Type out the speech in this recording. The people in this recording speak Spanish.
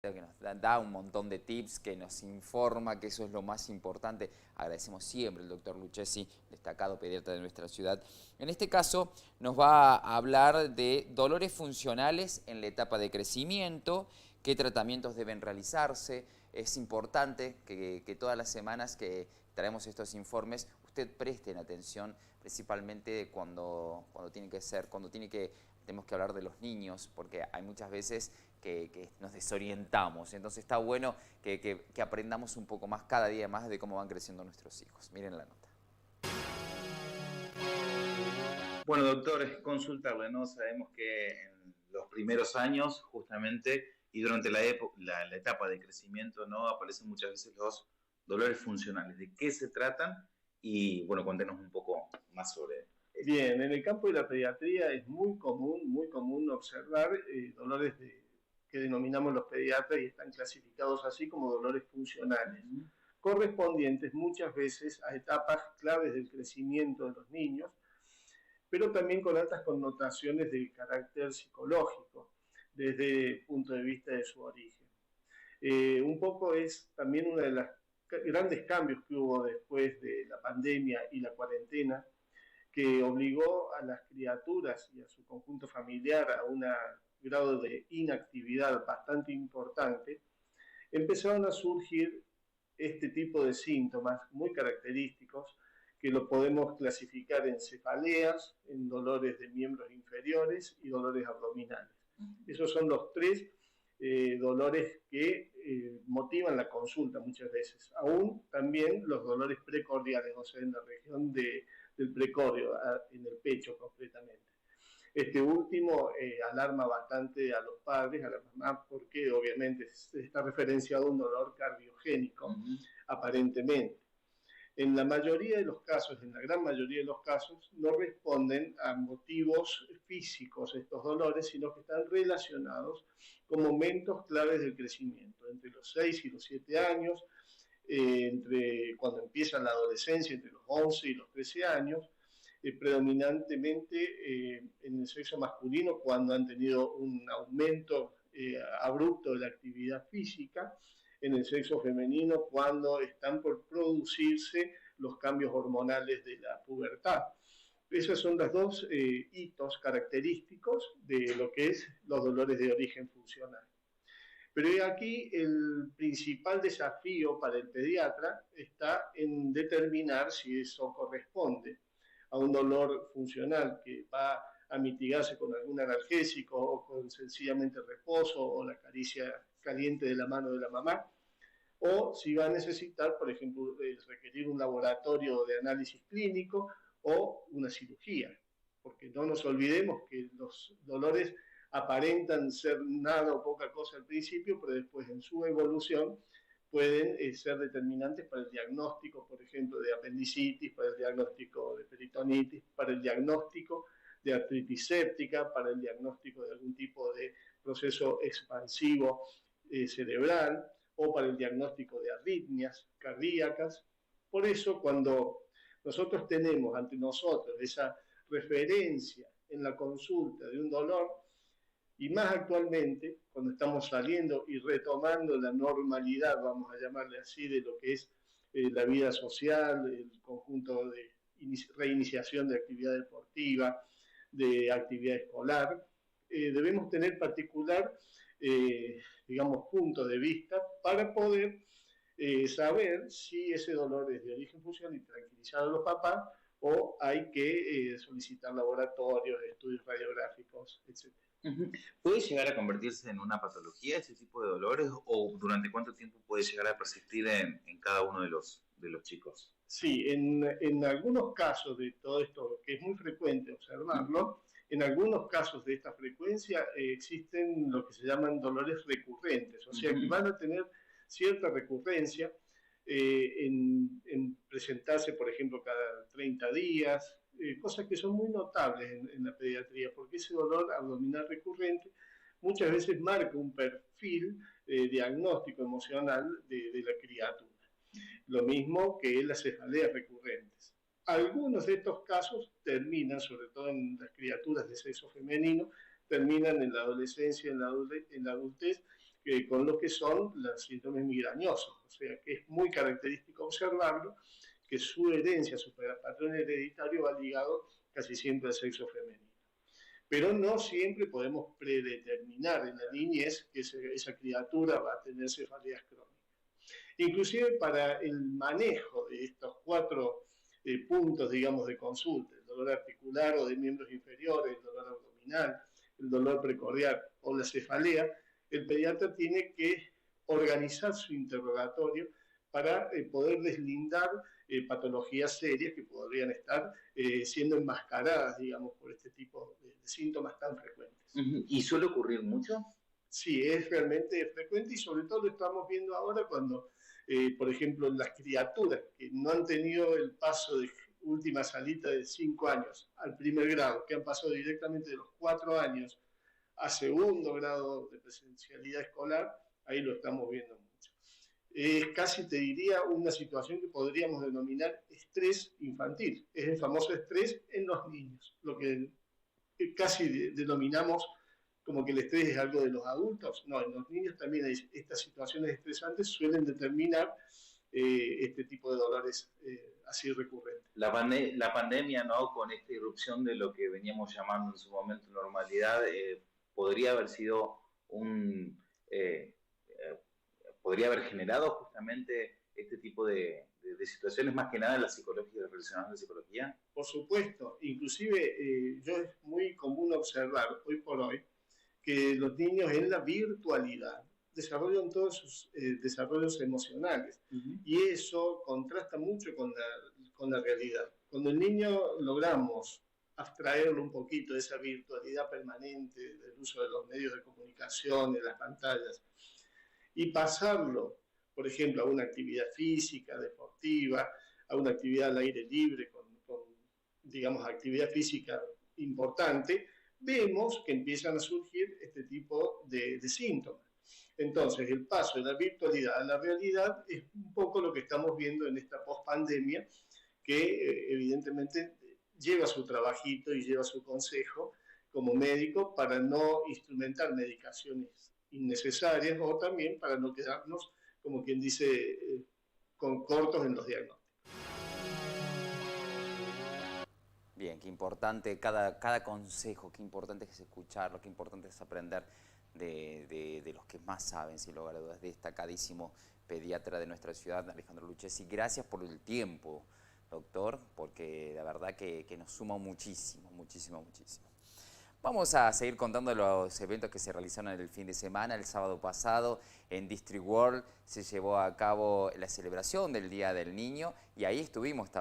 que nos da un montón de tips, que nos informa, que eso es lo más importante. Agradecemos siempre al doctor Lucchesi, destacado pediatra de nuestra ciudad. En este caso nos va a hablar de dolores funcionales en la etapa de crecimiento, qué tratamientos deben realizarse. Es importante que todas las semanas que traemos estos informes, usted presten atención, principalmente tenemos que hablar de los niños, porque hay muchas veces que nos desorientamos. Entonces está bueno que aprendamos un poco más, cada día más, de cómo van creciendo nuestros hijos. Miren la nota. Bueno, doctor, es consultarle, ¿no? Sabemos que en los primeros años, justamente, y durante la etapa de crecimiento, ¿no? Aparecen muchas veces los dolores funcionales. ¿De qué se tratan? Y, bueno, cuéntenos un poco más sobre esto. Bien, en el campo de la pediatría es muy común observar que denominamos los pediatras y están clasificados así como dolores funcionales, correspondientes muchas veces a etapas claves del crecimiento de los niños, pero también con altas connotaciones de carácter psicológico desde el punto de vista de su origen. Un poco es también uno de los grandes cambios que hubo después de la pandemia y la cuarentena, que obligó a las criaturas y a su conjunto familiar a un grado de inactividad bastante importante. Empezaron a surgir este tipo de síntomas muy característicos que lo podemos clasificar en cefaleas, en dolores de miembros inferiores y dolores abdominales. Esos son los tres dolores que motivan la consulta muchas veces. Aún también los dolores precordiales, o sea, en la región del precordio, en el pecho concretamente. Este último alarma bastante a los padres, a las mamás, porque obviamente está referenciado a un dolor cardiogénico, aparentemente. En la mayoría de los casos, en la gran mayoría de los casos, no responden a motivos físicos estos dolores, sino que están relacionados con momentos claves del crecimiento, entre los 6 y los 7 años, entre cuando empieza la adolescencia, entre los 11 y los 13 años, predominantemente en el sexo masculino, cuando han tenido un aumento abrupto de la actividad física, en el sexo femenino, cuando están por producirse los cambios hormonales de la pubertad. Esos son los dos hitos característicos de lo que es los dolores de origen funcional. Pero aquí el principal desafío para el pediatra está en determinar si eso corresponde a un dolor funcional que va a mitigarse con algún analgésico o con sencillamente reposo o la caricia caliente de la mano de la mamá, o si va a necesitar, por ejemplo, requerir un laboratorio de análisis clínico o una cirugía, porque no nos olvidemos que los dolores aparentan ser nada o poca cosa al principio, pero después en su evolución pueden ser determinantes para el diagnóstico, por ejemplo, de apendicitis, para el diagnóstico de peritonitis, para el diagnóstico de artritis séptica, para el diagnóstico de algún tipo de proceso expansivo cerebral o para el diagnóstico de arritmias cardíacas. Por eso, cuando nosotros tenemos ante nosotros esa referencia en la consulta de un dolor, y más actualmente, cuando estamos saliendo y retomando la normalidad, vamos a llamarle así, de lo que es la vida social, el conjunto de reiniciación de actividad deportiva, de actividad escolar, debemos tener particular, digamos, punto de vista para poder saber si ese dolor es de origen funcional y tranquilizar a los papás o hay que solicitar laboratorios, estudios radiográficos, etc. ¿Puede llegar a convertirse en una patología ese tipo de dolores o durante cuánto tiempo puede llegar a persistir en cada uno de los chicos? Sí, en algunos casos de todo esto, que es muy frecuente observarlo, en algunos casos de esta frecuencia existen lo que se llaman dolores recurrentes, o sea que van a tener cierta recurrencia en presentarse, por ejemplo, cada 30 días, cosas que son muy notables en la pediatría, porque ese dolor abdominal recurrente muchas veces marca un perfil diagnóstico emocional de la criatura. Lo mismo que las cefaleas recurrentes. Algunos de estos casos terminan, sobre todo en las criaturas de sexo femenino, terminan en la adolescencia, en la adultez, con lo que son los síndromes migrañosos. O sea que es muy característico observarlo, que su herencia, su patrón hereditario va ligado casi siempre al sexo femenino. Pero no siempre podemos predeterminar en la niñez que esa criatura va a tener cefaleas crónicas. Inclusive para el manejo de estos 4 puntos, digamos, de consulta, el dolor articular o de miembros inferiores, el dolor abdominal, el dolor precordial o la cefalea, el pediatra tiene que organizar su interrogatorio para poder deslindar patologías serias que podrían estar siendo enmascaradas, digamos, por este tipo de síntomas tan frecuentes. ¿Y suele ocurrir mucho? Sí, es realmente frecuente y sobre todo lo estamos viendo ahora cuando, por ejemplo, las criaturas que no han tenido el paso de última salita de 5 años al primer grado, que han pasado directamente de los 4 años a segundo grado de presencialidad escolar, ahí lo estamos viendo mucho. Es casi, te diría, una situación que podríamos denominar estrés infantil. Es el famoso estrés en los niños, lo que casi denominamos como que el estrés es algo de los adultos. No, en los niños también estas situaciones estresantes suelen determinar este tipo de dolores así recurrentes. La pandemia, ¿no? Con esta irrupción de lo que veníamos llamando en su momento normalidad, podría haber sido podría haber generado justamente este tipo de situaciones, más que nada en la psicología, relacionadas a la psicología. Por supuesto, inclusive yo es muy común observar hoy por hoy que los niños en la virtualidad desarrollan todos sus desarrollos emocionales y eso contrasta mucho con la realidad. Cuando el niño logramos abstraerlo un poquito de esa virtualidad permanente del uso de los medios de comunicación, de las pantallas, y pasarlo, por ejemplo, a una actividad física, deportiva, a una actividad al aire libre, con digamos, actividad física importante, vemos que empiezan a surgir este tipo de síntomas. Entonces, el paso de la virtualidad a la realidad es un poco lo que estamos viendo en esta pospandemia, que evidentemente lleva su trabajito y lleva su consejo como médico para no instrumentar medicaciones innecesarias o también para no quedarnos, como quien dice, con cortos en los diagnósticos. Bien, qué importante cada consejo, qué importante es escucharlo, qué importante es aprender de los que más saben, sin lugar a dudas, destacadísimo pediatra de nuestra ciudad, Alejandro Lucchesi. Gracias por el tiempo, doctor, porque la verdad que nos suma muchísimo, muchísimo, muchísimo. Vamos a seguir contando los eventos que se realizaron el fin de semana. El sábado pasado en District World se llevó a cabo la celebración del Día del Niño y ahí estuvimos también.